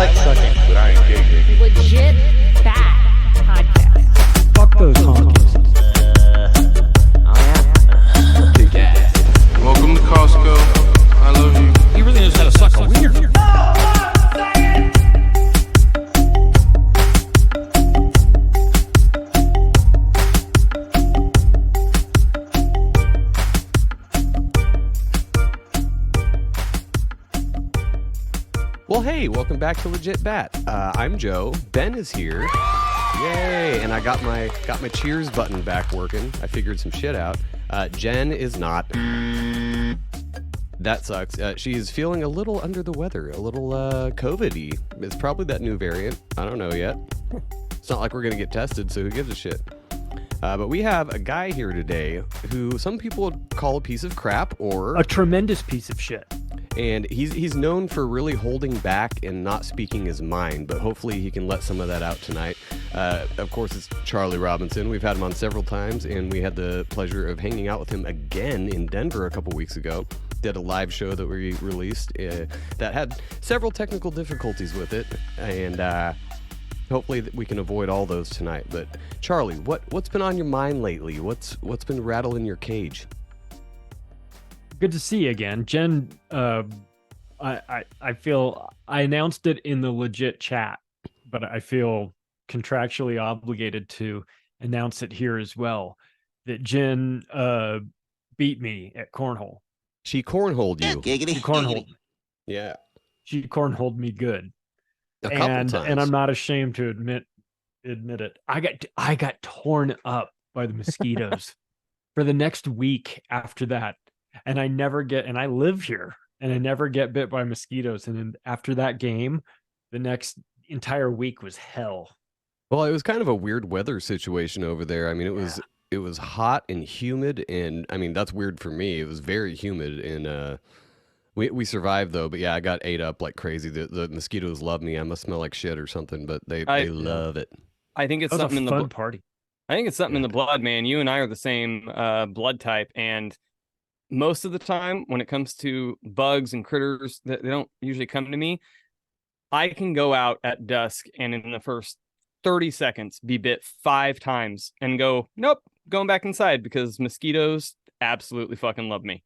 like sucking, but I ain't gay. Legit bad podcast. Fuck those honkies. Welcome to Costco. I love you. He really knows how to suck a wiener. Well, hey, welcome back to Legit Bat. I'm Joe. Ben is here. Yay! And I got my cheers button back working. I figured some shit out. Jen is not. That sucks. She's feeling a little under the weather, a little COVID-y. It's probably that new variant. I don't know yet. It's not like we're gonna get tested, so who gives a shit? But we have a guy here today who some people would call a piece of crap or A tremendous piece of shit. and he's known for really holding back and not speaking his mind, but hopefully he can let some of that out tonight. Of course, it's Charlie Robinson. We've had him on several times, and we had the pleasure of hanging out with him again in Denver a couple weeks ago. Did a live show that we released that had several technical difficulties with it, and hopefully we can avoid all those tonight. But Charlie, what's been on your mind lately? What's been rattling your cage? Good to see you again, Jen. I feel I announced it in the legit chat, but I feel contractually obligated to announce it here as well. That Jen beat me at cornhole. She cornholed you. She cornholed. Yeah, She cornholed me good, a couple times. and I'm not ashamed to admit it. I got torn up by the mosquitoes for the next week after that. And I never get, and I live here, and I never get bit by mosquitoes. And then after that game, the next entire week was hell. Well, it was kind of a weird weather situation over there. I mean, it was hot and humid, and I mean that's weird for me. It was very humid, and we survived though. But yeah, I got ate up like crazy. The mosquitoes love me. I must smell like shit or something, but they love it. I think it's That was something a in the fun party. I think it's something in the blood, man. You and I are the same blood type, and most of the time when it comes to bugs and critters that they don't usually come to me, I can go out at dusk and in the first 30 seconds be bit 5 times and go, nope, going back inside, because mosquitoes absolutely fucking love me.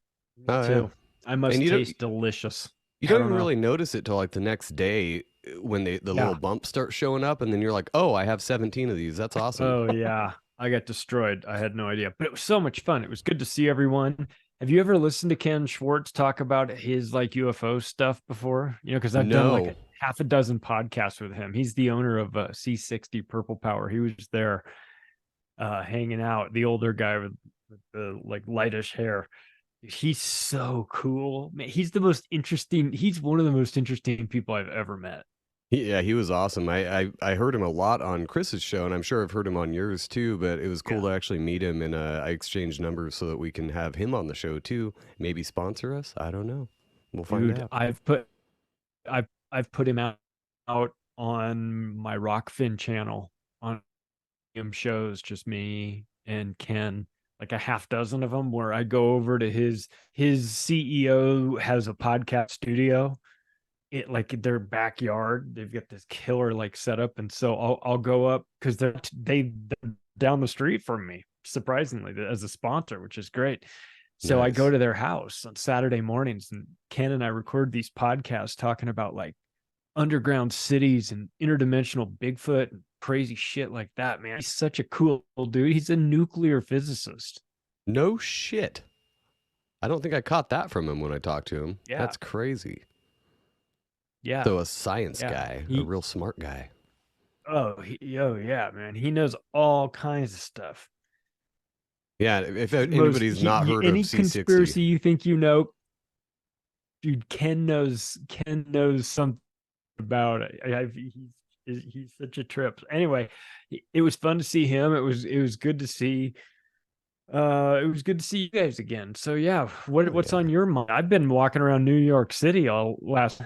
Oh, Too. I must And you don't- taste delicious. You I don't don't even know. really notice it till like the next day when the little bumps start showing up, and then you're like, oh, I have 17 of these. That's awesome. Oh yeah, I got destroyed. I had no idea, but it was so much fun. It was good to see everyone. Have you ever listened to Ken Schwartz talk about his like UFO stuff before? You know, because I've done like No. half a dozen podcasts with him. He's the owner of C60 Purple Power. He was there hanging out. The older guy with the like lightish hair. He's so cool, man. He's the most interesting. He's one of the most interesting people I've ever met. Yeah, he was awesome. I heard him a lot on Chris's show, and I'm sure I've heard him on yours too, but it was cool to actually meet him, and I exchanged numbers so that we can have him on the show too. Maybe sponsor us. I don't know. We'll find Dude, out. I've put him out on my Rockfin channel on him shows, just me and Ken, like a half dozen of them, where I go over to his CEO has a podcast studio. It like their backyard. They've got this killer like setup, and so I'll go up because they're down the street from me, surprisingly, as a sponsor, which is great. So I go Nice. to their house on Saturday mornings, and Ken and I record these podcasts talking about like underground cities and interdimensional Bigfoot and crazy shit like that, man. He's such a cool dude. He's a nuclear physicist. No shit. I don't think I caught that from him when I talked to him. Yeah. That's crazy. Yeah. So a science Yeah. guy, He- a real smart guy. Oh yeah, man. He knows all kinds of stuff. Yeah, if Most- anybody's he- not heard any of C60. conspiracy you think you know, dude, Ken knows something about it. He's such a trip. Anyway, it was fun to see him. It was good to see. It was good to see you guys again. So yeah, what's yeah. on your mind? I've been walking around New York City all last.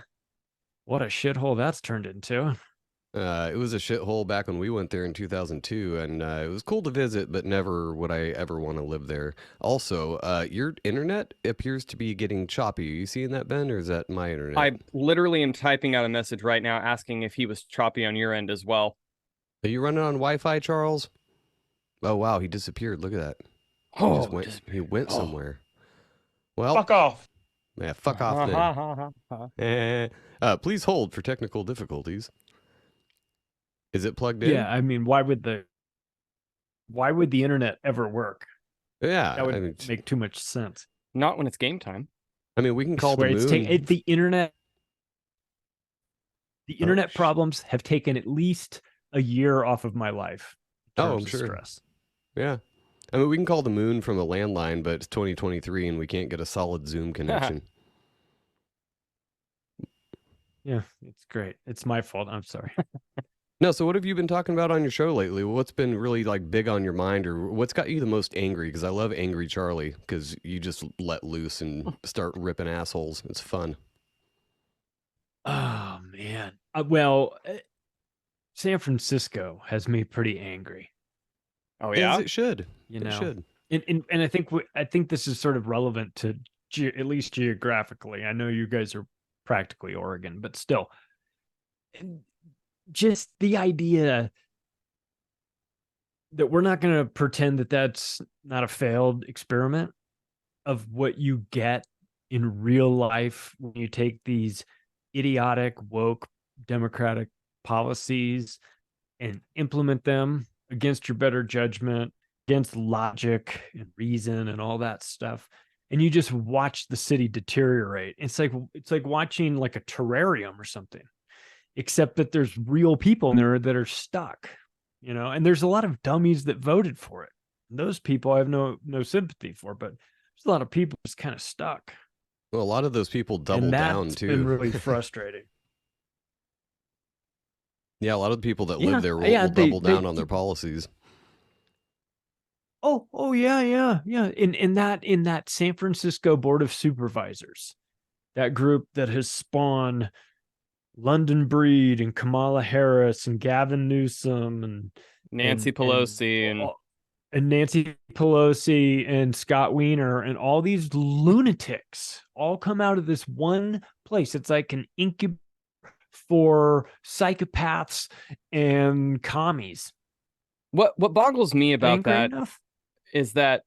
What a shithole that's turned into. It was a shithole back when we went there in 2002, and it was cool to visit, but never would I ever want to live there. Also, your internet appears to be getting choppy. Are you seeing that, Ben, or is that my internet? I literally am typing out a message right now asking if he was choppy on your end as well. Are you running on Wi-Fi, Charles? Oh wow, he disappeared. Look at that. He went somewhere. Well, Fuck off. Yeah, fuck off then. Please hold for technical difficulties. Is it plugged in? Yeah, I mean, why would the internet ever work? Yeah, That would make too much sense. Not when it's game time. I mean, we can call the moon. The internet. The internet problems have taken at least a year off of my life. I'm sure. Stress. Yeah. I mean, we can call the moon from a landline, but it's 2023 and we can't get a solid Zoom connection. Yeah, it's great. It's my fault. I'm sorry. No, so what have you been talking about on your show lately? What's been really like big on your mind, or what's got you the most angry? Because I love Angry Charlie, because you just let loose and start ripping assholes. It's fun. Oh, man. San Francisco has me pretty angry. Oh, yeah? As it should. It should. And I think this is sort of relevant to at least geographically. I know you guys are practically Oregon, but still. Just the idea that we're not going to pretend that that's not a failed experiment of what you get in real life when you take these idiotic, woke, democratic policies and implement them against your better judgment, against logic and reason and all that stuff. And you just watch the city deteriorate. It's like watching like a terrarium or something. Except that there's real people in there that are stuck, and there's a lot of dummies that voted for it. And those people I have no sympathy for, but there's a lot of people just kind of stuck. Well, a lot of those people double down too. Been really frustrating. Yeah, a lot of the people that live there will double down on their policies. Oh yeah. In that San Francisco Board of Supervisors, that group that has spawned London Breed and Kamala Harris and Gavin Newsom and Nancy Pelosi and Nancy Pelosi and Scott Wiener and all these lunatics all come out of this one place. It's like an incubator for psychopaths and commies. What boggles me about that is that,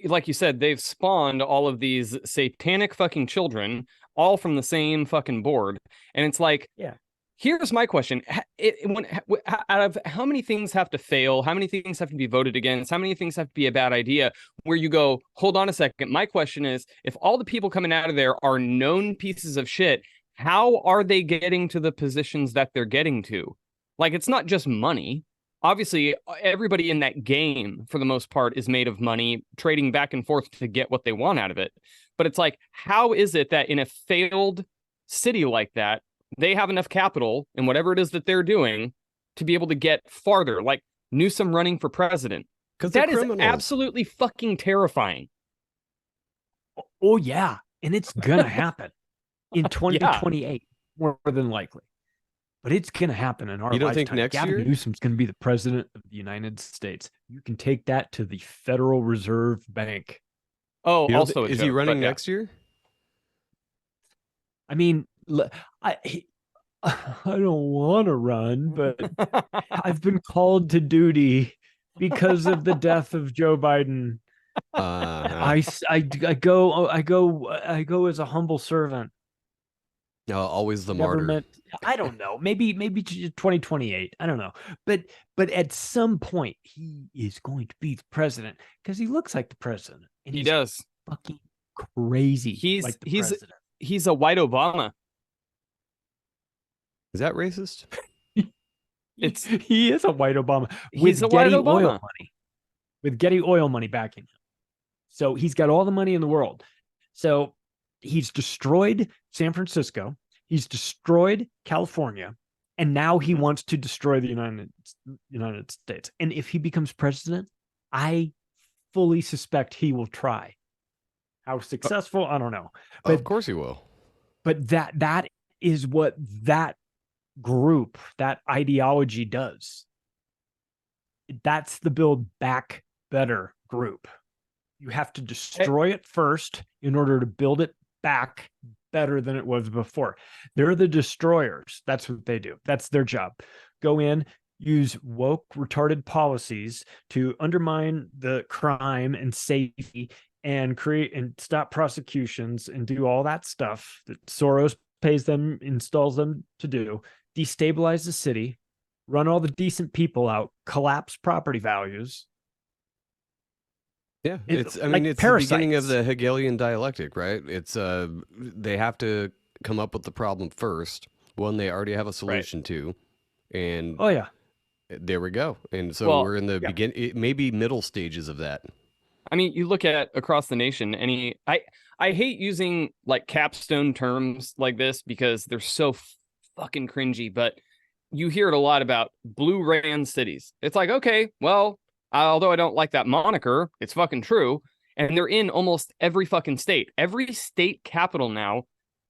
like you said, they've spawned all of these satanic fucking children, all from the same fucking board. And it's like, yeah. Here's my question. Out of how many things have to fail, how many things have to be voted against, how many things have to be a bad idea, where you go, hold on a second. My question is, if all the people coming out of there are known pieces of shit, how are they getting to the positions that they're getting to? Like, it's not just money. Obviously, everybody in that game, for the most part, is made of money, trading back and forth to get what they want out of it. But it's like, how is it that in a failed city like that, they have enough capital in whatever it is that they're doing to be able to get farther? Like Newsom running for president. Because that is absolutely fucking terrifying. Oh, yeah. And it's going to happen in 2028, more than likely. But it's going to happen in our lifetime. You don't think next year? Gavin Newsom's going to be the president of the United States. You can take that to the Federal Reserve Bank. Oh, also, is he running next year? I mean, I don't want to run, but I've been called to duty because of the death of Joe Biden. I go as a humble servant. Always the martyr. I don't know. Maybe 2028. I don't know. But at some point he is going to be the president because he looks like the president. And he does. Fucking crazy. He's a white Obama. Is that racist? He is a white Obama. He's a white Obama. Oil money, with Getty oil money backing him. So he's got all the money in the world. So he's destroyed San Francisco. He's destroyed California. And now he wants to destroy the United States. And if he becomes president, I fully suspect he will try. How successful? I don't know. But of course he will. But that is what that group, that ideology does. That's the Build Back Better group. You have to destroy it first in order to build it back better than it was before. They're the destroyers. That's what they do. That's their job. Go in, use woke, retarded policies to undermine the crime and safety and create and stop prosecutions and do all that stuff that Soros pays them, installs them to do, destabilize the city, run all the decent people out, collapse property values. Yeah, It's I mean, like it's the beginning of parasites. the Hegelian dialectic, right? It's they have to come up with the problem first, one they already have a solution to, and Oh yeah. there we go. And so Well, we're in the yeah. maybe middle stages of that. I mean, you look at across the nation, I hate using like capstone terms like this because they're so fucking cringy, but you hear it a lot about blue ran cities. It's like, okay, well, although I don't like that moniker, it's fucking true. And they're in almost every fucking state. Every state capital now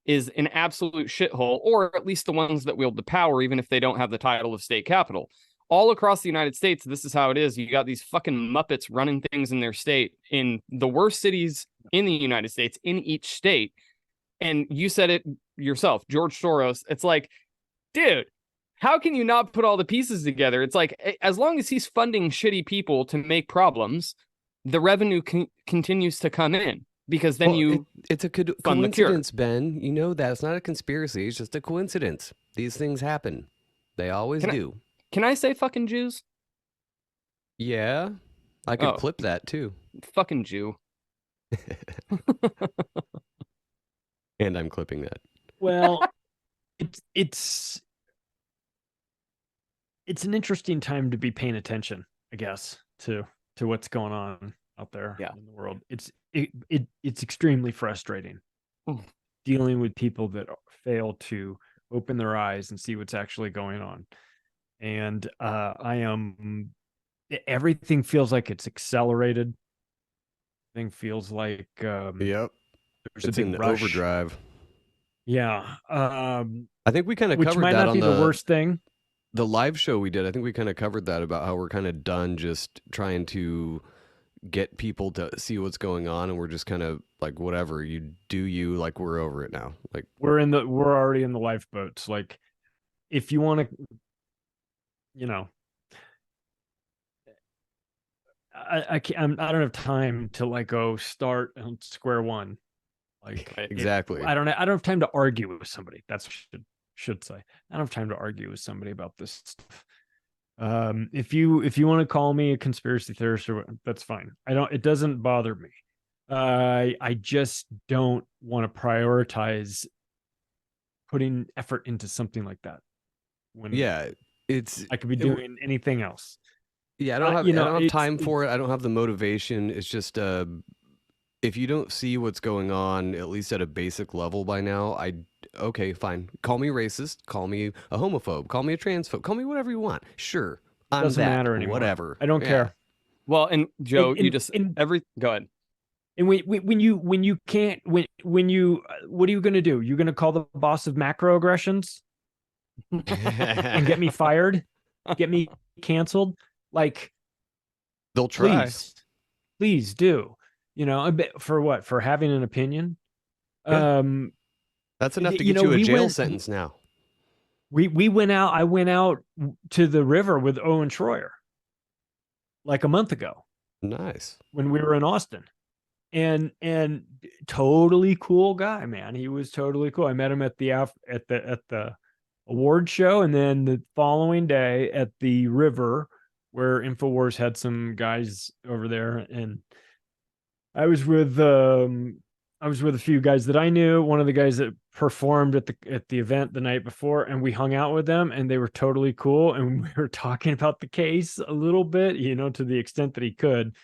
is an absolute shithole, or at least the ones that wield the power, even if they don't have the title of state capital. All across the United States, this is how it is. You got these fucking Muppets running things in their state, in the worst cities in the United States, in each state. And you said it yourself, George Soros. It's like, dude, how can you not put all the pieces together? It's like, as long as he's funding shitty people to make problems, the revenue continues to come in, because then it's a fund the cure. coincidence, Ben. You know that it's not a conspiracy. It's just a coincidence. These things happen. They always do. Can I say fucking Jews? Yeah, I could clip that too. Fucking Jew. And I'm clipping that. Well, it's an interesting time to be paying attention, I guess, to what's going on out there in the world. It's extremely frustrating dealing with people that fail to open their eyes and see what's actually going on. And everything feels like it's accelerated. Everything feels like yep, there's it's a big in rush. overdrive. Yeah, I think we kind of which covered might that not on be the worst thing. The live show we did. I think we kind of covered that about how we're kind of done just trying to get people to see what's going on, and we're just kind of like, whatever, you do you, like, we're over it now. Like, we're already in the lifeboats. Like, if you want to, you know, I don't have time to like go start on square one. Like, exactly. I don't have time to argue with somebody. That's what I should say. I don't have time to argue with somebody about this stuff. If you want to call me a conspiracy theorist, that's fine. It doesn't bother me. I just don't want to prioritize putting effort into something like that. When I could be doing anything else. Yeah, I don't have time for it. I don't have the motivation. It's just if you don't see what's going on, at least at a basic level by now, okay, fine. Call me racist. Call me a homophobe. Call me a transphobe. Call me whatever you want. Sure, I'm doesn't that. matter anymore. Whatever. I don't care. Well, and Joe, go ahead. And when you can't, when you, what are you going to do? You're going to call the boss of Macroaggressions and get me fired, get me canceled? Like, they'll try. Please do. You know, for what? For having an opinion? Yeah. That's enough to get you a jail sentence now. We went out. I went out to the river with Owen Schroyer like a month ago. Nice. When we were in Austin. And totally cool guy, man. He was totally cool. I met him at the award show, and then the following day at the river where InfoWars had some guys over there, and I was with a few guys that I knew. One of the guys that performed at the event the night before, and we hung out with them, and they were totally cool. And we were talking about the case a little bit, you know, to the extent that he could.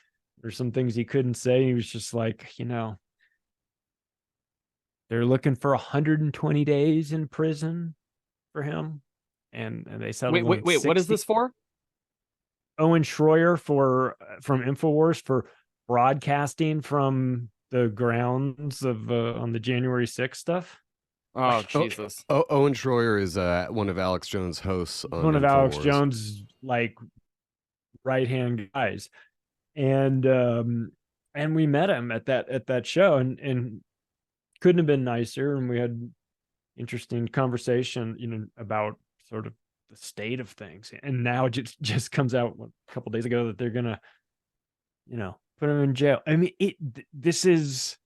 There's some things he couldn't say. He was just like, you know, they're looking for 120 days in prison for him, and they settled. Wait, what is this for? Owen Schroyer from InfoWars for broadcasting from the grounds of on the January 6th stuff. Oh Jesus. Owen Schroyer is one of Alex Jones' hosts on one of Alex InfoWars. Jones' like right hand guys, and we met him at that show, and couldn't have been nicer, and we had interesting conversation, about sort of the state of things. And now it just comes out a couple days ago that they're gonna, put him in jail. I mean, this is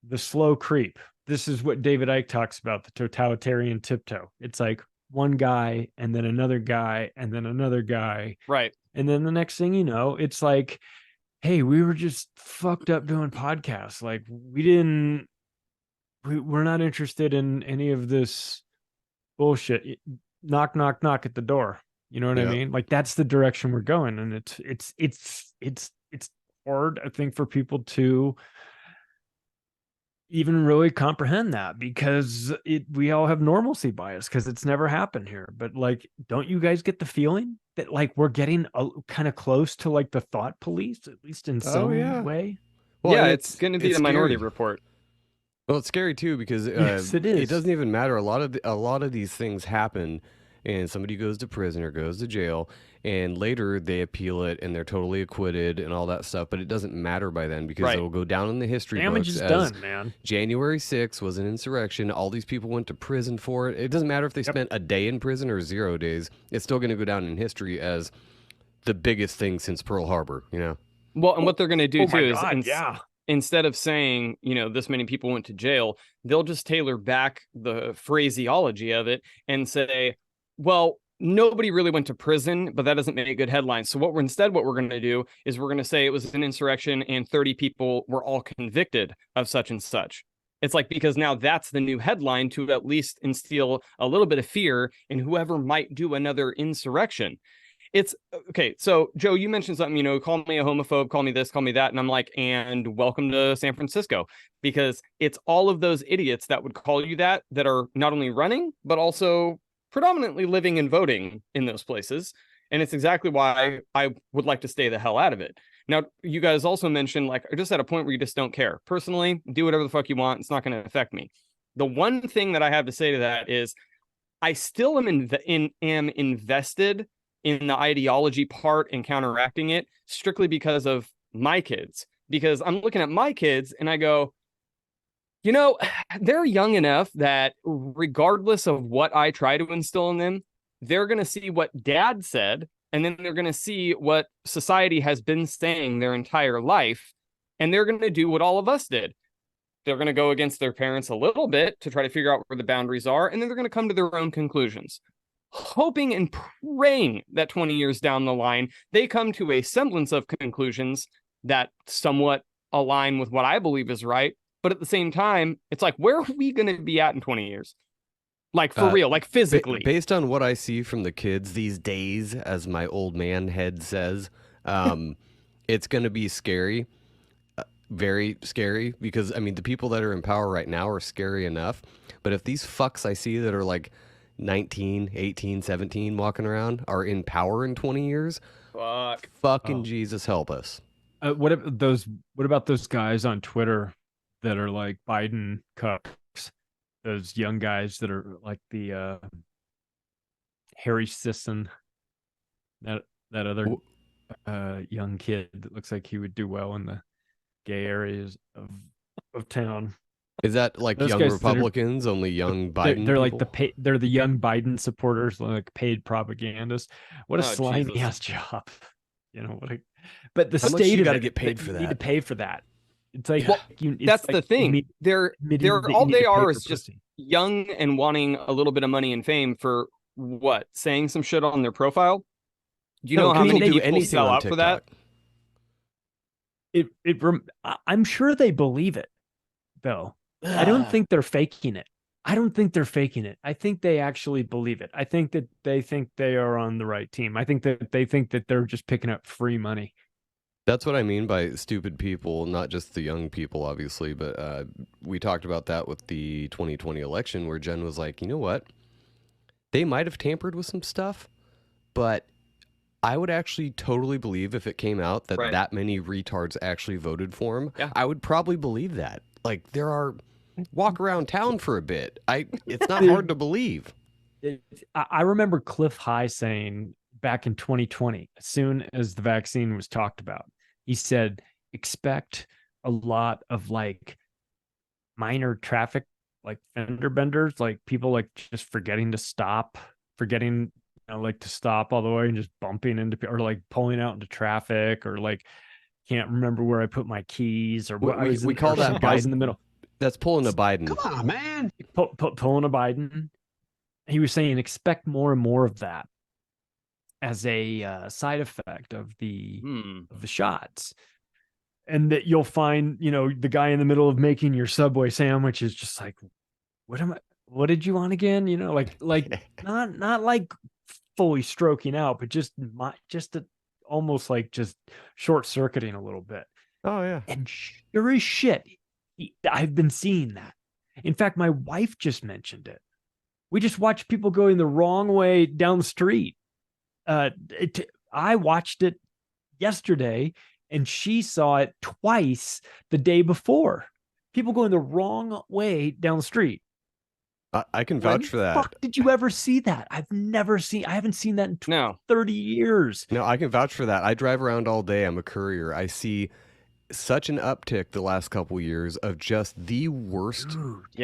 the slow creep. This is what David Icke talks about, the totalitarian tiptoe. It's like one guy and then another guy and then another guy. Right. And then the next thing you know, it's like, hey, we were just fucked up doing podcasts. Like we're not interested in any of this bullshit. Knock, knock, knock at the door. You know what I mean? Like that's the direction we're going. And it's hard, I think, for people to even really comprehend that, because we all have normalcy bias because it's never happened here. But like, don't you guys get the feeling that like we're getting kind of close to like the thought police, at least in some way? Well, yeah, it's going to be the Minority scary. Report. Well, it's scary too because Yes, it is. It doesn't even matter. A lot of these things happen, and somebody goes to prison or goes to jail, and later they appeal it and they're totally acquitted and all that stuff. But it doesn't matter by then because it'll go down in the history Damage books is as done, man. January 6th was an insurrection. All these people went to prison for it. It doesn't matter if they spent a day in prison or 0 days. It's still going to go down in history as the biggest thing since Pearl Harbor. Well, and what they're going to do too is instead of saying, this many people went to jail, they'll just tailor back the phraseology of it and say, well, nobody really went to prison, but that doesn't make good headlines. So what we're going to do is we're going to say it was an insurrection and 30 people were all convicted of such and such. It's like, because now that's the new headline to at least instill a little bit of fear in whoever might do another insurrection. It's okay. So Joe, you mentioned something, call me a homophobe, call me this, call me that. And I'm like, and welcome to San Francisco, because it's all of those idiots that would call you that are not only running, but also predominantly living and voting in those places. And it's exactly why I would like to stay the hell out of it. Now, you guys also mentioned, like, just at a point where you just don't care. Personally, do whatever the fuck you want. It's not going to affect me. The one thing that I have to say to that is I still am invested in the ideology part and counteracting it strictly because of my kids. Because I'm looking at my kids and I go, they're young enough that regardless of what I try to instill in them, they're going to see what dad said, and then they're going to see what society has been saying their entire life, and they're going to do what all of us did. They're going to go against their parents a little bit to try to figure out where the boundaries are, and then they're going to come to their own conclusions, hoping and praying that 20 years down the line, they come to a semblance of conclusions that somewhat align with what I believe is right. But at the same time, it's like, where are we going to be at in 20 years? Like, for real, like physically. Based on what I see from the kids these days, as my old man head says, it's going to be scary, very scary, because, I mean, the people that are in power right now are scary enough. But if these fucks I see that are like 19, 18, 17 walking around are in power in 20 years, fucking Jesus help us. What about those guys on Twitter that are like Biden cucks? Those young guys that are like the Harry Sisson, that other young kid that looks like he would do well in the gay areas of town. Is that like those young Republicans, only young Biden? They're like they're the young Biden supporters, like paid propagandists. What a slimy ass job, but the state you got to get paid for you that. need to pay for that. It's like, that's like the thing. They're all they are is just young and wanting a little bit of money and fame for what? Saying some shit on their profile. Do you know how many people sell out for that? I'm sure they believe it, though. I don't think they're faking it. I think they actually believe it. I think that they think they are on the right team. I think that they think that they're just picking up free money. That's what I mean by stupid people, not just the young people, obviously, but we talked about that with the 2020 election where Jen was like, you know what? They might have tampered with some stuff, but I would actually totally believe if it came out that that many retards actually voted for him. Yeah. I would probably believe that. Like, there are walk around town for a bit. It's not hard to believe. I remember Cliff High saying back in 2020, as soon as the vaccine was talked about, he said, expect a lot of like minor traffic, like fender benders, like people like just forgetting to stop, forgetting like to stop all the way and just bumping into or like pulling out into traffic, or like can't remember where I put my keys, or what we call that guys Biden. in the middle. That's pulling a Biden. Come on, man. Pulling a Biden. He was saying expect more and more of that as a side effect of the shots, and that you'll find, the guy in the middle of making your Subway sandwich is just like, what did you want again? Like not like fully stroking out, but just almost like just short circuiting a little bit. Oh yeah. And sure as shit, I've been seeing that. In fact, my wife just mentioned it. We just watched people going the wrong way down the street. I watched it yesterday, and she saw it twice the day before. People going the wrong way down the street. I can vouch for that. Fuck, did you ever see that? I haven't seen that in 30 years. No, I can vouch for that. I drive around all day. I'm a courier. I see such an uptick the last couple years of just the worst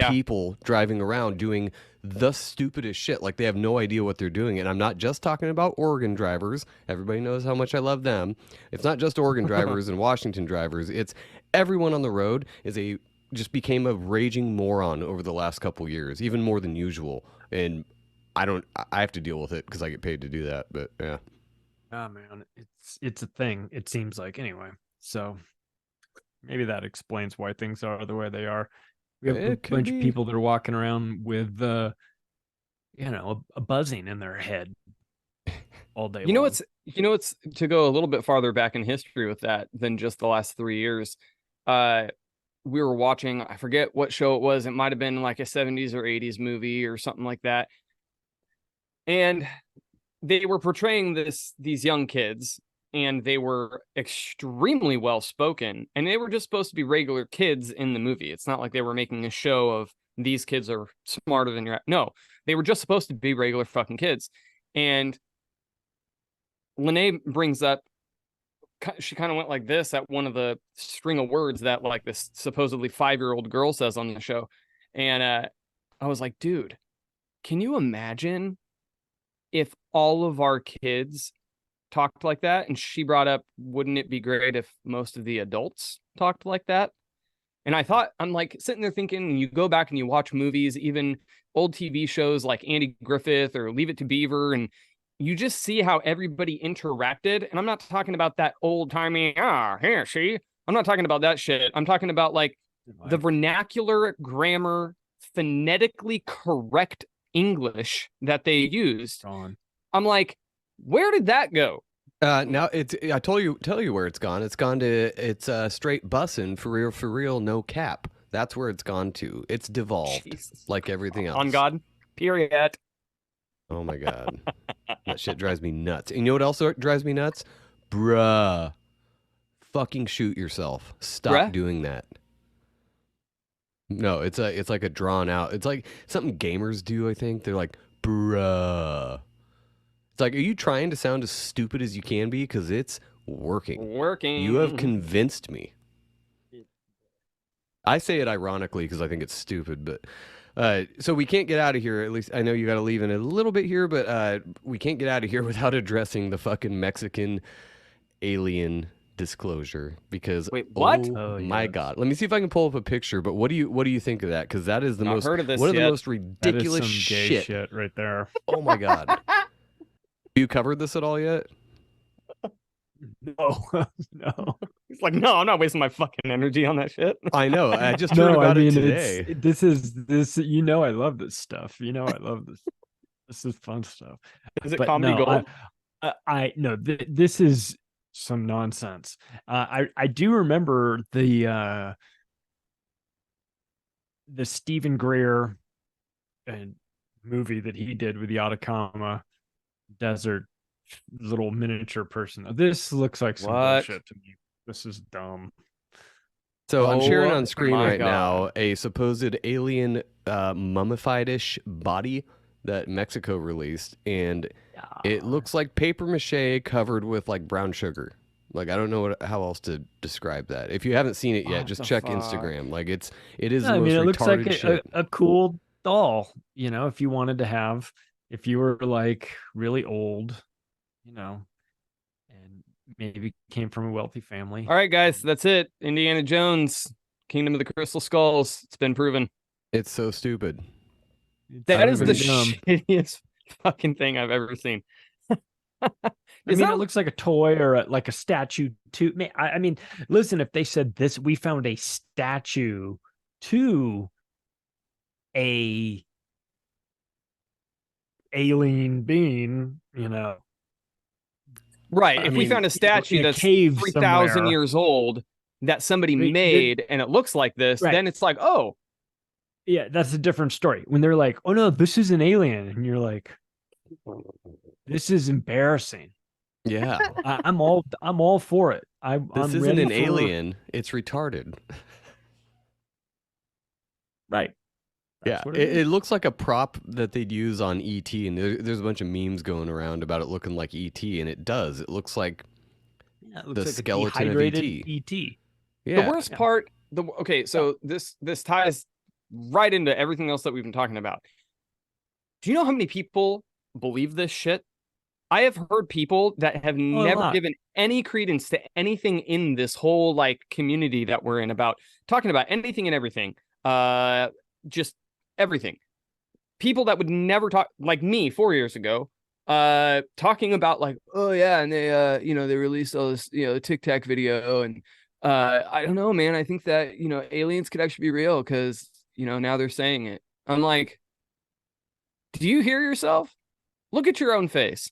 people driving around doing the stupidest shit. Like they have no idea what they're doing. And I'm not just talking about Oregon drivers. Everybody knows how much I love them. It's not just Oregon drivers and Washington drivers. It's everyone on the road just became a raging moron over the last couple years, even more than usual. And I have to deal with it because I get paid to do that. But yeah. Oh man, it's a thing. It seems like anyway. So maybe that explains why things are the way they are. We have a bunch of people that are walking around with, a buzzing in their head all day. You know what's to go a little bit farther back in history with that than just the last 3 years. We were watching, I forget what show it was. It might have been like a 70s or 80s movie or something like that. And they were portraying these young kids, and they were extremely well spoken, and they were just supposed to be regular kids in the movie. It's not like they were making a show of these kids are smarter than your. No, they were just supposed to be regular fucking kids. And Lene brings up, she kind of went like this at one of the string of words that like this supposedly 5-year-old girl says on the show. And I was like, dude, can you imagine if all of our kids talked like that? And she brought up, wouldn't it be great if most of the adults talked like that? And I'm like sitting there thinking, and you go back and you watch movies, even old TV shows like Andy Griffith or Leave It to Beaver, and you just see how everybody interacted. And I'm not talking about that old timey, here, see? I'm not talking about that shit. I'm talking about like the vernacular grammar, phonetically correct English that they used. I'm like, where did that go? Now I tell you where it's gone. It's gone to straight bussin' for real, no cap. That's where it's gone to. It's devolved. Jesus. Like everything else. On God. Period. Oh my God. That shit drives me nuts. And you know what else drives me nuts? Bruh. Fucking shoot yourself. Stop doing that. No, it's like a drawn out. It's like something gamers do, I think. They're like, bruh. It's like, are you trying to sound as stupid as you can be? Because it's working. You have convinced me. I say it ironically because I think it's stupid, but so we can't get out of here. At least I know you got to leave in a little bit here, but we can't get out of here without addressing the fucking Mexican alien disclosure. Because wait, what? Oh my God! Let me see if I can pull up a picture. But what do you think of that? Because that is the Not most heard of this one of the yet. most ridiculous that is some gay shit right there. Oh my God! Have you covered this at all yet? No, no. He's like, no, I'm not wasting my fucking energy on that shit. I know. I just heard about it today. This is I love this stuff. I love this. This is fun stuff. Is it But comedy no, gold? This is some nonsense. I do remember the Stephen Greer movie that he did with the Atacama Desert little miniature person. This looks like some bullshit to me. This is dumb. So I'm sharing on Oh screen my right now God. a supposed alien mummified-ish body that Mexico released, and it looks like paper mache covered with like brown sugar. Like I don't know how else to describe that. If you haven't seen it yet, What just the check fuck? Instagram. Like it is Yeah, the I mean, most it looks like retarded shit. a cool doll. You know, if you wanted to have, if you were like really old, you know, and maybe came from a wealthy family. All right, guys, that's it. Indiana Jones, Kingdom of the Crystal Skulls. It's been proven. It's so stupid. It's That is the pretty dumb. shittiest fucking thing I've ever seen. I mean, it looks like a toy or like a statue too. I mean, listen, if they said this, we found a statue to a alien being, you know, right. I If we mean, found a statue in a that's cave 3,000 somewhere, years old that somebody right, made and it looks like this, right. then it's like, oh, Yeah, that's a different story. When they're like, "Oh no, this is an alien," and you're like, "This is embarrassing." Yeah. I'm all for it. This I'm isn't ready an for, alien. It's retarded. right. That's Yeah, what it looks like a prop that they'd use on ET, and there's a bunch of memes going around about it looking like ET, and it does. It looks like Yeah, it the looks like skeleton a of dehydrated ET. ET. Yeah. the worst part, okay, so this ties right into everything else that we've been talking about. Do you know how many people believe this shit? I have heard people that have a never lot. given any credence to anything in this whole like community that we're in about talking about anything and everything. Just everything. People that would never talk, like me 4 years ago, talking about like, oh yeah, and they they released all this, Tic Tac video, and I don't know, man. I think that, aliens could actually be real because, now they're saying it. I'm like, do you hear yourself? Look at your own face.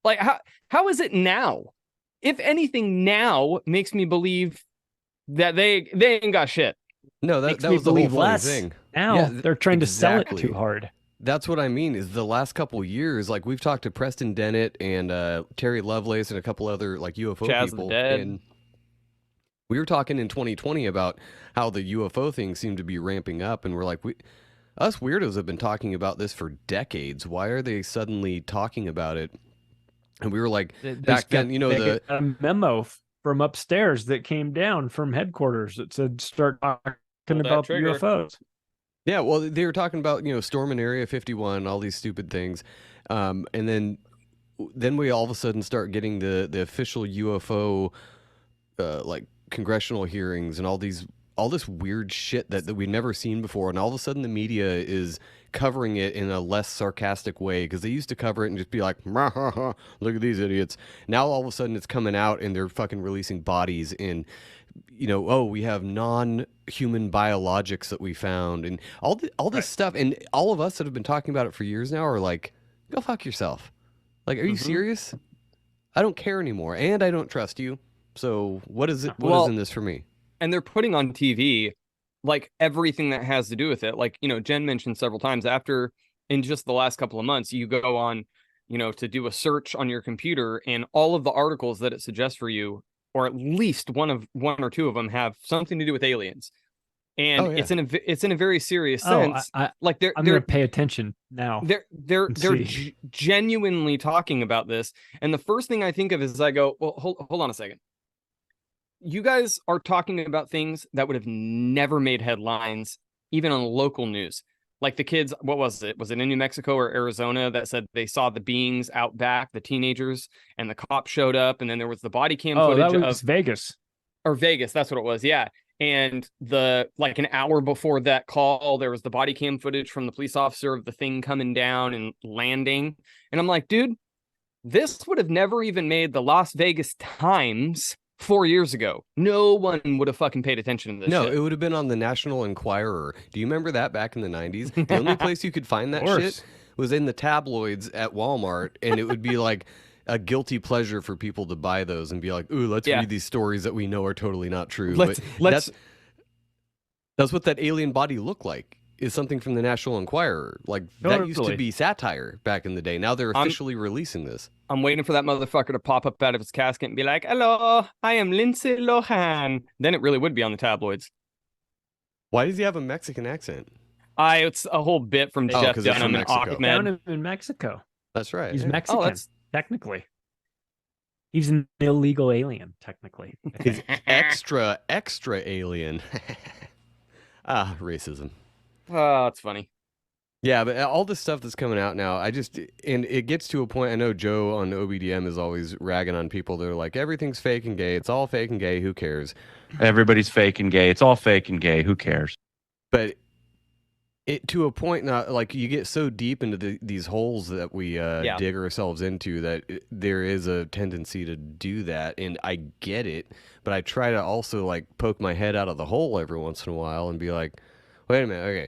Like, how is it now? If anything, now makes me believe that they ain't got shit. No, Makes that me was the whole believe funny less. thing. Now Yeah, they're trying to sell it exactly. too hard. That's what I mean. Is the last couple years, like we've talked to Preston Dennett and Terry Lovelace and a couple other like UFO Chaz the people, Dead. and we were talking in 2020 about how the UFO thing seemed to be ramping up, and we're like, us weirdos have been talking about this for decades. Why are they suddenly talking about it? And we were like, back then, They got a memo from upstairs that came down from headquarters that said start talking that about trigger. UFOs. Yeah, well, they were talking about storming Area 51, all these stupid things, and then we all of a sudden start getting the official UFO like congressional hearings and all this weird shit that we've never seen before, and all of a sudden the media is covering it in a less sarcastic way because they used to cover it and just be like, look at these idiots. Now all of a sudden it's coming out and they're fucking releasing bodies in, oh, we have non-human biologics that we found and all this stuff, and all of us that have been talking about it for years now are like, go fuck yourself. Like, are you serious? I don't care anymore, and I don't trust you. So what is it? What is in this for me? And they're putting on TV like everything that has to do with it. Like, Jen mentioned several times after in just the last couple of months, you go on, to do a search on your computer, and all of the articles that it suggests for you, or at least one or two of them, have something to do with aliens. And it's in a very serious sense. I'm they're gonna pay attention now. They're genuinely talking about this. And the first thing I think of is I go, well, hold on a second. You guys are talking about things that would have never made headlines, even on local news. Like the kids, what was it? Was it in New Mexico or Arizona that said they saw the beings out back, the teenagers, and the cops showed up, and then there was the body cam footage that was Vegas. Or Vegas, that's what it was, yeah. And an hour before that call, there was the body cam footage from the police officer of the thing coming down and landing. And I'm like, dude, this would have never even made the Las Vegas Times 4 years ago. No one would have fucking paid attention to this shit. It would have been on the National Enquirer. Do you remember that back in the 90s? The only place you could find that shit was in the tabloids at Walmart, and it would be like a guilty pleasure for people to buy those and be like, ooh, let's read these stories that we know are totally not true. Let's that's what that alien body looked like. is something from the National Enquirer. Like that used to Totally. be satire back in the day. Now they're I'm- officially releasing this. I'm waiting for that motherfucker to pop up out of his casket and be like, "Hello, I am Lindsay Lohan." Then it really would be on the tabloids. Why does he have a Mexican accent? It's a whole bit from Oh, Jeff 'cause it's from Dunham and Mexico. Found Ahmed. him in Mexico. That's right. He's yeah. Mexican, that's- technically. He's an illegal alien, technically. I He's think. extra alien. Racism. Oh, it's funny. Yeah, but all this stuff that's coming out now, and it gets to a point. I know Joe on OBDM is always ragging on people. They're like, everything's fake and gay. It's all fake and gay. Who cares? Everybody's fake and gay. It's all fake and gay. Who cares? But it to a point now, like you get so deep into these holes that we dig ourselves into that there is a tendency to do that, and I get it. But I try to also like poke my head out of the hole every once in a while and be like, wait a minute, okay.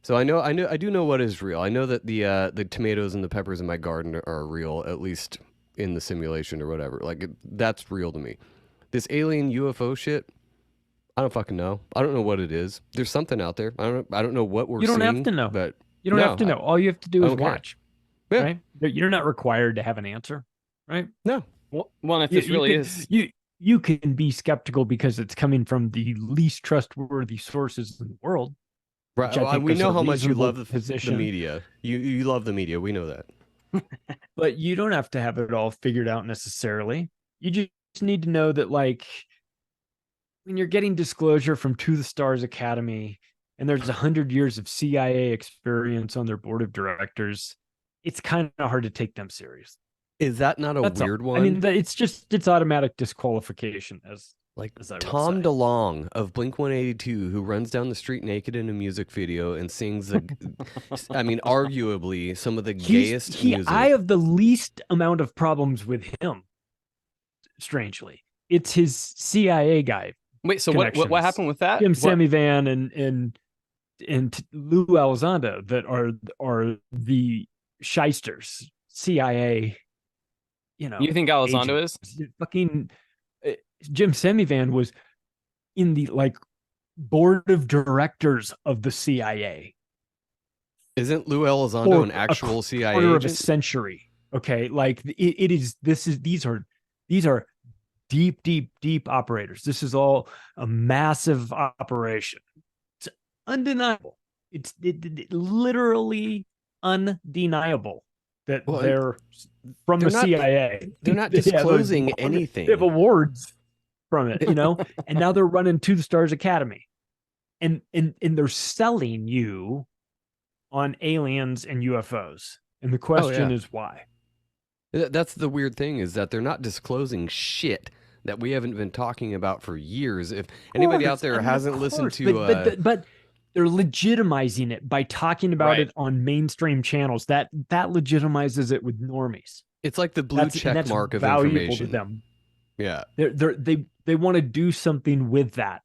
So I do know what is real. I know that the tomatoes and the peppers in my garden are real, at least in the simulation or whatever. Like that's real to me. This alien UFO shit, I don't fucking know. I don't know what it is. There's something out there. I don't know what we're You don't seeing. have to know. But You don't have to know. All you have to do I is don't care. watch. Yeah. Right? You're not required to have an answer, right? no. Well, and if this really is, you can be skeptical because it's coming from the least trustworthy sources in the world. Right. which I Well, think we is know a how much you reasonable love the position. media. You love the media. We know that. But you don't have to have it all figured out necessarily. You just need to know that, like, when you're getting disclosure from To the Stars Academy and there's 100 years of CIA experience on their board of directors, it's kind of hard to take them serious. Is that not a That's all. weird one? I mean, it's automatic disqualification as like as I would Tom say. DeLonge of Blink-182, who runs down the street naked in a music video and sings the, I mean, arguably some of the gayest music. I have the least amount of problems with him. Strangely, it's his CIA guy, wait. So what connections. happened with that? Jim What- Sammy Van and Lou Elizondo that are the shysters, CIA. You know, You think Elizondo is? fucking Jim Semivan was in the like board of directors of the CIA Isn't Lou Elizondo for an actual CIA quarter of a agent? century. Okay, like these are deep operators. This is all a massive operation. It's undeniable. It's literally undeniable that Well, they're from the they're not- CIA. They're not They have disclosing award- anything. They have awards from it, you know, and now they're running To the Stars Academy, and they're selling you on aliens and UFOs. And the question is why? That's the weird thing, is that they're not disclosing shit that we haven't been talking about for years. If anybody out there hasn't listened to, but they're legitimizing it by talking about Right. it on mainstream channels. That legitimizes it with normies. it's like the blue check mark of valuable information. to them. Yeah, They want to do something with that.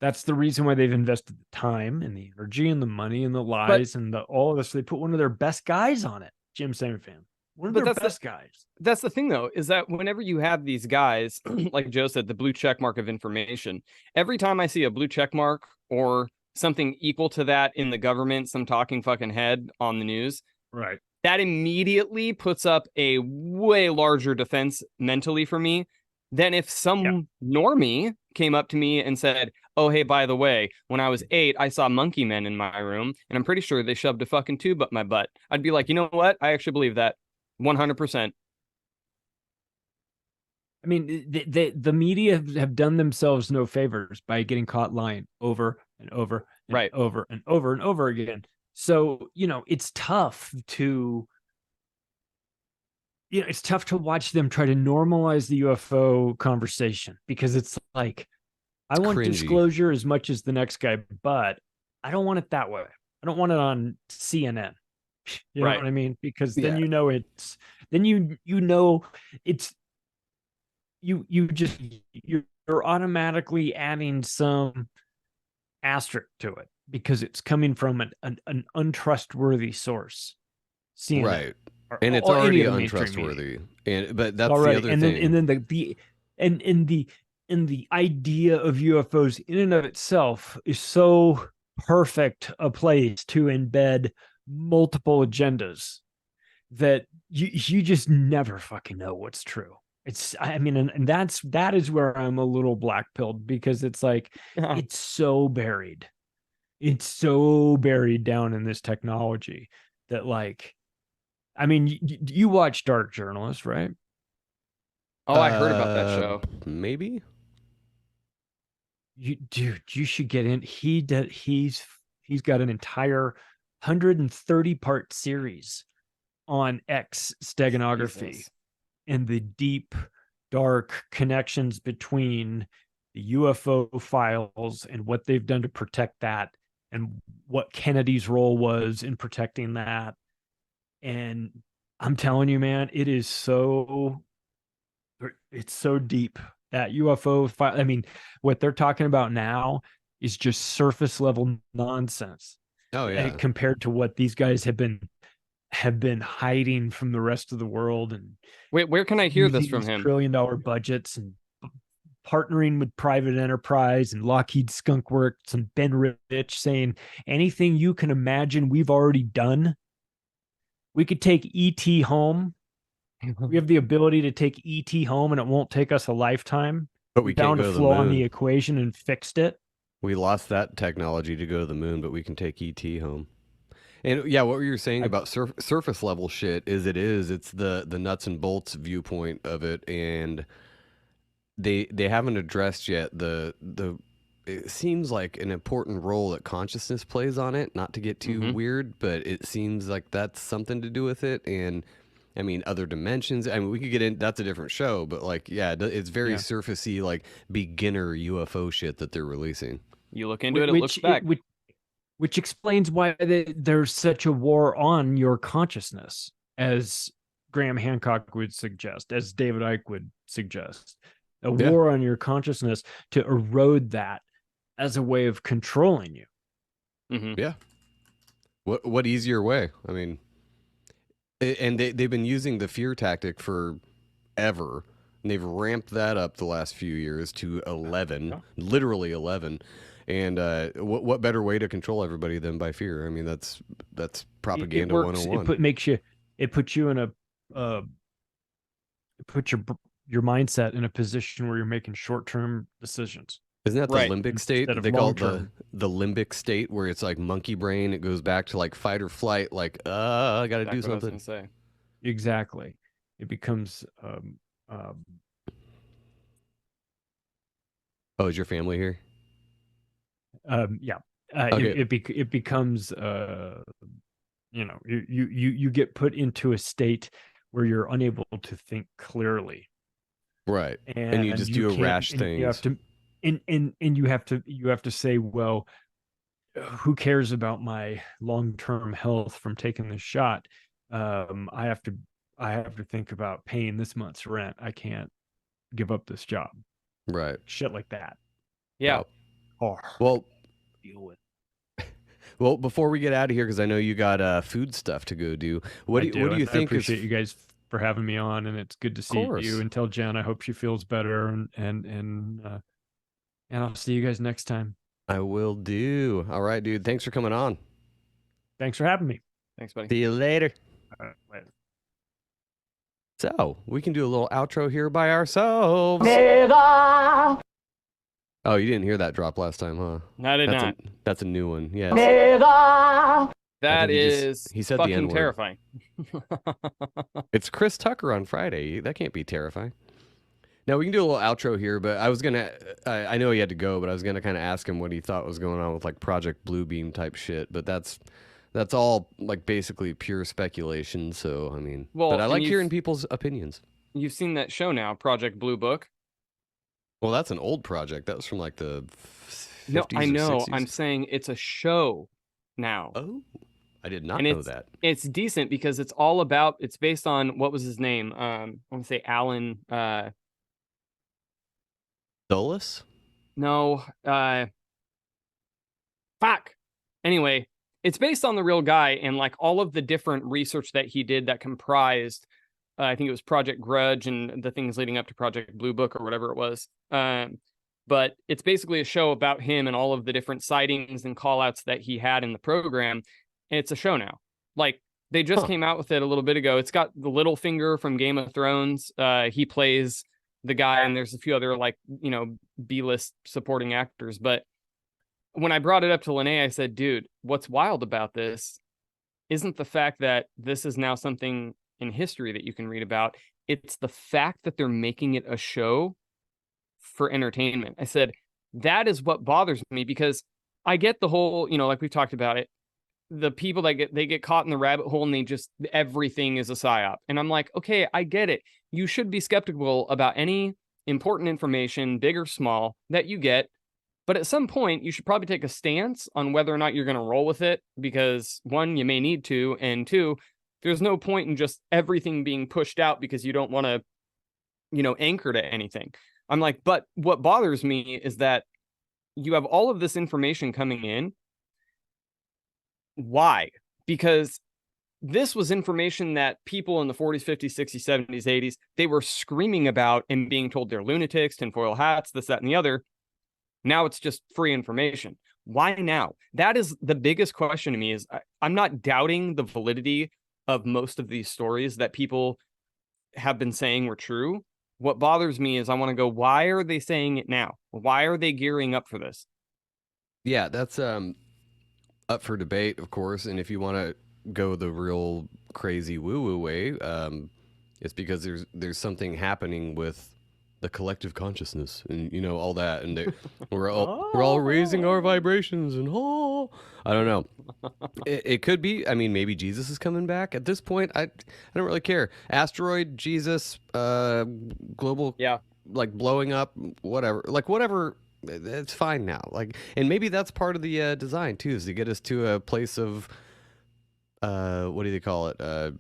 That's the reason why they've invested the time and the energy and the money and the lies and all of this. They put one of their best guys on it, Jim Sandfan. One of But their that's best guys. That's the thing, though, is that whenever you have these guys, like Joe said, the blue check mark of information, every time I see a blue check mark or something equal to that in the government, some talking fucking head on the news, Right. that immediately puts up a way larger defense mentally for me than if some normie came up to me and said, "Oh, hey, by the way, when I was 8, I saw monkey men in my room, and I'm pretty sure they shoved a fucking tube up my butt." I'd be like, you know what? I actually believe that 100%. I mean, the media have done themselves no favors by getting caught lying over and over and Right. over and over and over again. So, you know, it's tough to watch them try to normalize the UFO conversation, because it's like, I want cringy. disclosure as much as the next guy, but I don't want it that way. I don't want it on CNN. You know Right. what I mean? Because then Yeah. you know it's you're automatically adding some asterisk to it because it's coming from an untrustworthy source. CNN, right. or- And it's or any already of the mainstream media. untrustworthy. But that's Already. the other and thing. then and then the idea of UFOs in and of itself is so perfect a place to embed multiple agendas that you just never fucking know what's true. I mean, and that is where I'm a little black pilled, because it's like it's so buried. It's so buried down in this technology that, like, I mean, you watch Dark Journalist, right? Oh, I heard about that show. Maybe. Dude, you should get in. He's got an entire 130 part series on X steganography. Jesus. And the deep, dark connections between the UFO files and what they've done to protect that, and what Kennedy's role was in protecting that. And I'm telling you, man, it's so deep. That UFO file, I mean, what they're talking about now is just surface level nonsense. Oh yeah. Compared to what these guys have been hiding from the rest of the world. And Wait, where can I hear this from him? $1 trillion budgets and partnering with private enterprise and Lockheed Skunk Works and Ben Rich saying anything you can imagine we've already done. We could take ET home. We have the ability to take ET home, and it won't take us a lifetime. But we can't found go a to the flaw in moon. the equation and fixed it. We lost that technology to go to the moon, but we can take ET home. And yeah, what you were saying about surface level shit it's the nuts and bolts viewpoint of it, and they haven't addressed yet the it seems like an important role that consciousness plays on it. Not to get too weird, but it seems like that's something to do with it. And I mean, other dimensions. I mean, we could get in. That's a different show, but like, yeah, it's very surfacey, like beginner UFO shit that they're releasing. You look into it, it looks back. Which explains why there's such a war on your consciousness, as Graham Hancock would suggest, as David Icke would suggest. A war on your consciousness to erode that as a way of controlling you. Mm-hmm. Yeah. What easier way? I mean, and they've been using the fear tactic for ever. And they've ramped that up the last few years to 11, literally 11. And what better way to control everybody than by fear? I mean, that's propaganda 101. It puts you in put your mindset in a position where you're making short-term decisions. Isn't that the limbic state? Instead of They call it long-term. the limbic state, where it's like monkey brain. It goes back to like fight or flight. Like, I got to do Exactly what I was something. gonna say. Exactly. It becomes Oh, is your family here? yeah. Okay. It becomes you get put into a state where you're unable to think clearly. Right. And you just do rash things. You have to you have to say, well, who cares about my long-term health from taking this shot? I have to think about paying this month's rent. I can't give up this job. Right. Shit like that. Yeah. Oh, Well, deal with. well, before we get out of here, because I know you got food stuff to go do. What do you I think? appreciate you guys for having me on, and it's good to see you. And tell Jen I hope she feels better, and I'll see you guys next time. I will do. All right, dude. Thanks for coming on. Thanks for having me. Thanks, buddy. See you later. All right, later. So we can do a little outro here by ourselves. Oh, you didn't hear that drop last time, huh? I did that's not. That's a new one. Yeah. That is he said the fucking N-word. terrifying. It's Chris Tucker on Friday. That can't be terrifying. Now we can do a little outro here, but I was gonna. I know he had to go, but I was gonna kind of ask him what he thought was going on with like Project Bluebeam type shit. But that's all like basically pure speculation. So I mean, Well, but I and like hearing people's opinions. You've seen that show now, Project Blue Book. Well, that's an old project. That was from like the 50s No, I know. Or 60s. I'm saying it's a show now. Oh, I did not And know that. It's decent because it's all about. It's based on what was his name? I want to say Alan. Dulles? No. Fuck. Anyway, it's based on the real guy and like all of the different research that he did that comprised. I think it was Project Grudge and the things leading up to Project Blue Book or whatever it was. but it's basically a show about him and all of the different sightings and call outs that he had in the program. And it's a show now. Like, they just came out with it a little bit ago. It's got the Littlefinger from Game of Thrones. He plays the guy, and there's a few other, like, you know, B-list supporting actors. But when I brought it up to Lene, I said, dude, what's wild about this isn't the fact that this is now something in history that you can read about. It's the fact that they're making it a show for entertainment. I said, that is what bothers me, because I get the whole, you know, like we've talked about it, the people that get caught in the rabbit hole and they just, everything is a psyop. And I'm like, okay, I get it. You should be skeptical about any important information, big or small, that you get. But at some point, you should probably take a stance on whether or not you're going to roll with it, because one, you may need to, and two, there's no point in just everything being pushed out because you don't want to, you know, anchor to anything. I'm like, but what bothers me is that you have all of this information coming in. Why? Because this was information that people in the 40s, 50s, 60s, 70s, 80s, they were screaming about and being told they're lunatics, tinfoil hats, this, that, and the other. Now it's just free information. Why now? That is the biggest question to me. Is I'm not doubting the validity of most of these stories that people have been saying were true. What bothers me is I want to go, why are they saying it now? Why are they gearing up for this? Yeah, that's up for debate, of course. And if you want to go the real crazy woo-woo way, it's because there's something happening with the collective consciousness, and you know, all that, and we're all raising our vibrations, and I don't know. It could be. I mean, maybe Jesus is coming back. At this point, I don't really care. Asteroid, Jesus, global, like blowing up, whatever. Like whatever. It's fine now. Like, and maybe that's part of the design too, is to get us to a place of what do they call it?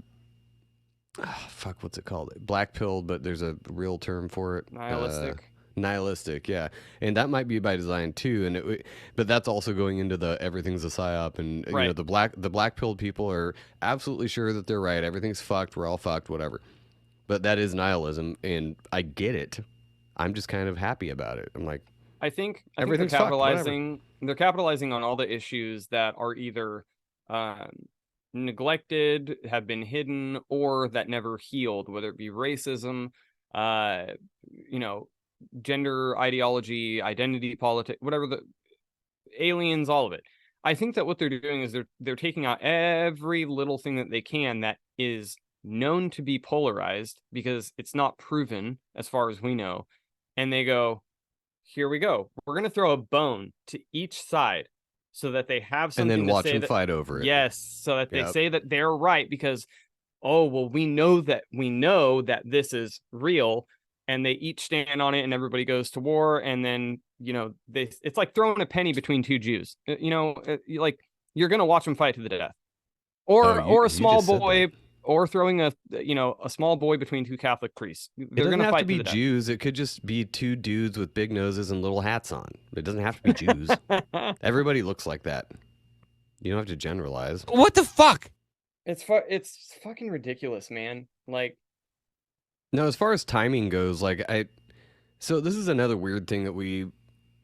What's it called? Black pilled, but there's a real term for it. Nihilistic. Nihilistic, yeah. And that might be by design too. And but that's also going into the everything's a psyop, and you know, the black pilled people are absolutely sure that they're right. Everything's fucked. We're all fucked. Whatever. But that is nihilism, and I get it. I'm just kind of happy about it. I'm like, I think everything's they're capitalizing. They're capitalizing on all the issues that are either neglected, have been hidden, or that never healed, whether it be racism, you know, gender ideology, identity politics, whatever, the aliens, all of it. I think that what they're doing is they're taking out every little thing that they can that is known to be polarized, because it's not proven as far as we know, and they go, here we go, we're going to throw a bone to each side so that they have something, and then watch to say them that, fight over it. Yes, so that they say that they're right, because, oh, well, we know that this is real, and they each stand on it, and everybody goes to war, and then, you know, it's like throwing a penny between two Jews. You know, like, you're going to watch them fight to the death. Or a small boy, or throwing a small boy between two Catholic priests. They're going to fight to the death. It doesn't have to be Jews. It could just be two dudes with big noses and little hats on. It doesn't have to be Jews. Everybody looks like that. You don't have to generalize. What the fuck? It's fucking ridiculous, man. Like, no, as far as timing goes, so this is another weird thing that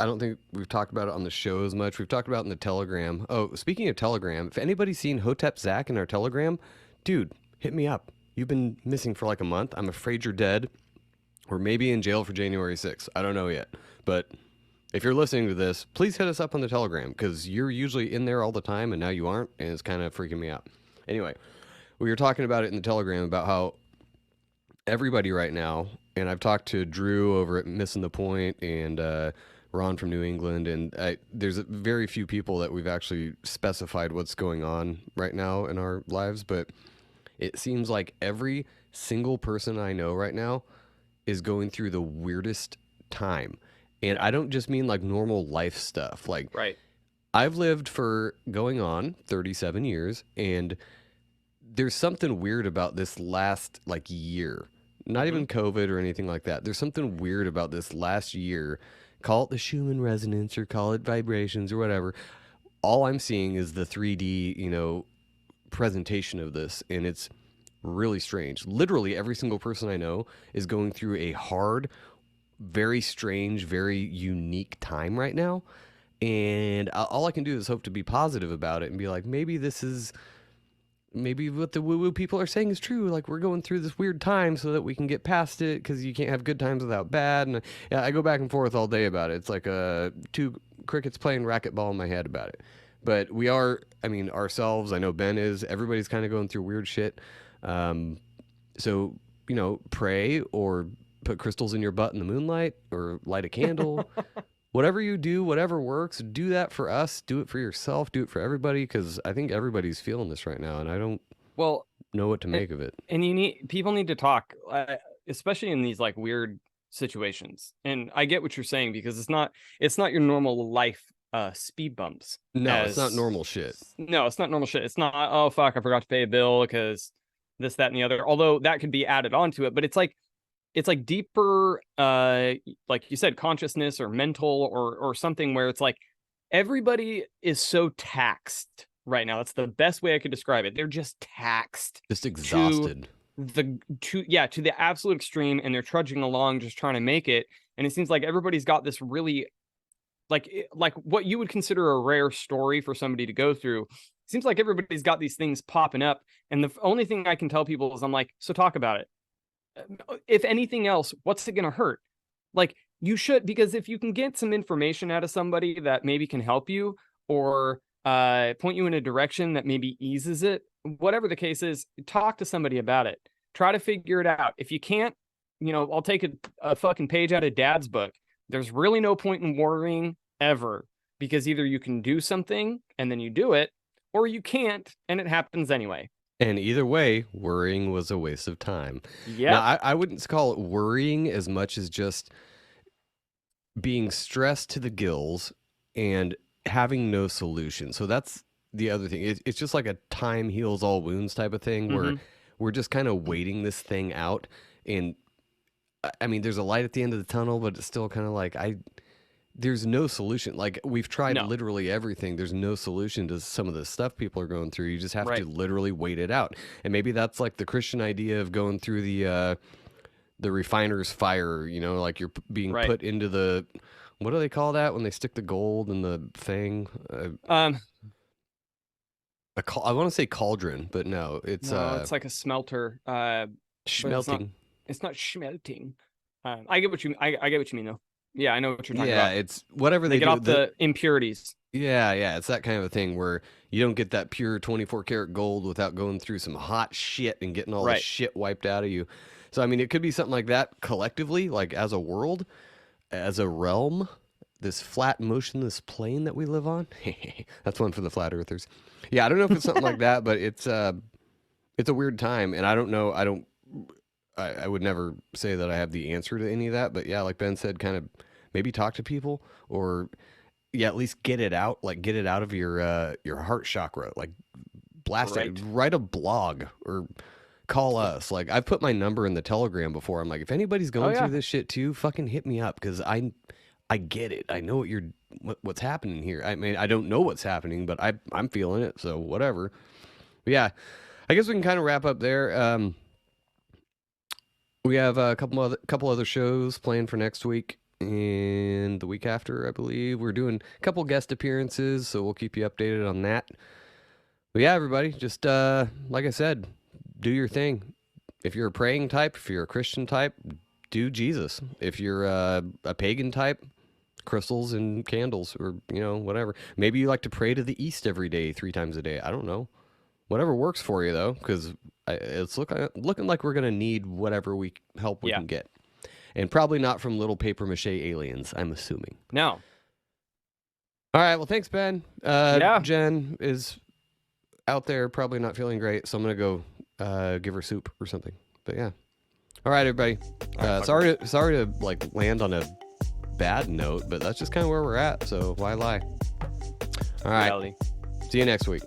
I don't think we've talked about it on the show as much. We've talked about it in the Telegram. Oh, speaking of Telegram, if anybody's seen Hotep Zach in our Telegram, dude, hit me up. You've been missing for like a month. I'm afraid you're dead, or maybe in jail for January 6th. I don't know yet. But if you're listening to this, please hit us up on the Telegram, because you're usually in there all the time, and now you aren't, and it's kind of freaking me out. Anyway, we were talking about it in the Telegram about how everybody right now, and I've talked to Drew over at Missing the Point, and Ron from New England, and there's very few people that we've actually specified what's going on right now in our lives, but it seems like every single person I know right now is going through the weirdest time. And I don't just mean like normal life stuff. Like, right. I've lived for going on 37 years, and there's something weird about this last like year. Not even COVID or anything like that. There's something weird about this last year. Call it the Schumann resonance, or call it vibrations, or whatever. All I'm seeing is the 3D, you know, presentation of this, and it's really strange. Literally every single person I know is going through a hard, very strange, very unique time right now. And all I can do is hope to be positive about it and be like, maybe what the woo-woo people are saying is true. Like, we're going through this weird time so that we can get past it, because you can't have good times without bad. And yeah, I go back and forth all day about it. It's like two crickets playing racquetball in my head about it. But we are, I mean, ourselves, I know Ben is, everybody's kind of going through weird shit. So, you know, pray or put crystals in your butt in the moonlight or light a candle. Whatever you do, whatever works, do that for us. Do it for yourself. Do it for everybody, because I think everybody's feeling this right now, and I don't know what to make of it. And people need to talk, especially in these like weird situations. And I get what you're saying, because it's not your normal life speed bumps. No, it's not normal shit. No, it's not normal shit. It's not, oh fuck, I forgot to pay a bill because this, that, and the other. Although that could be added onto it, but it's like deeper, like you said, consciousness or mental or something, where it's like everybody is so taxed right now. That's the best way I could describe it. They're just taxed, just exhausted to the absolute extreme, and they're trudging along just trying to make it. And it seems like everybody's got this really like what you would consider a rare story for somebody to go through. It seems like everybody's got these things popping up, and the only thing I can tell people is, I'm like, so talk about it. If anything else, what's it going to hurt? Like, you should, because if you can get some information out of somebody that maybe can help you, or point you in a direction that maybe eases it, whatever the case is, talk to somebody about it. Try to figure it out. If you can't, you know, I'll take a fucking page out of Dad's book. There's really no point in worrying ever, because either you can do something and then you do it, or you can't and it happens anyway. And either way, worrying was a waste of time. Yeah. Now, I wouldn't call it worrying as much as just being stressed to the gills and having no solution. So that's the other thing. It's just like a time heals all wounds type of thing, where we're just kind of waiting this thing out. And I mean, there's a light at the end of the tunnel, but it's still kind of like, there's no solution. Like, we've tried literally everything. There's no solution to some of the stuff people are going through. You just have to literally wait it out. And maybe that's like the Christian idea of going through the refiner's fire, you know, like you're being put into the, what do they call that when they stick the gold in the thing? I want to say cauldron, but no, it's like a smelter. Smelting. It's not smelting. I get what you mean though. Yeah, I know what you're talking about. Yeah, it's whatever they get do. off the impurities. Yeah, it's that kind of a thing where you don't get that pure 24 karat gold without going through some hot shit and getting all the shit wiped out of you. So, I mean, it could be something like that collectively, like as a world, as a realm, this flat, motionless plane that we live on. That's one for the flat earthers. Yeah, I don't know if it's something like that, but it's a weird time, and I don't know. I would never say that I have the answer to any of that, but yeah, like Ben said, kind of maybe talk to people, or at least get it out, like get it out of your heart chakra, like blast it, write a blog or call us. Like, I've put my number in the Telegram before. I'm like, if anybody's going through this shit too, fucking hit me up, because I get it. I know what's happening here. I mean, I don't know what's happening, but I'm feeling it, so whatever. But yeah, I guess we can kind of wrap up there. We have a couple other shows planned for next week and the week after, I believe. We're doing a couple guest appearances, so we'll keep you updated on that. But yeah, everybody, just like I said, do your thing. If you're a praying type, if you're a Christian type, do Jesus. If you're a pagan type, crystals and candles, or, you know, whatever. Maybe you like to pray to the east every day, 3 times a day. I don't know. Whatever works for you, though, because it's looking like we're going to need whatever help we can get. And probably not from little paper mache aliens, I'm assuming. No. All right, well, thanks, Ben. Jen is out there probably not feeling great, so I'm going to go give her soup or something. But yeah. All right, everybody. Sorry to like land on a bad note, but that's just kind of where we're at, so why lie? All right. Reality. See you next week.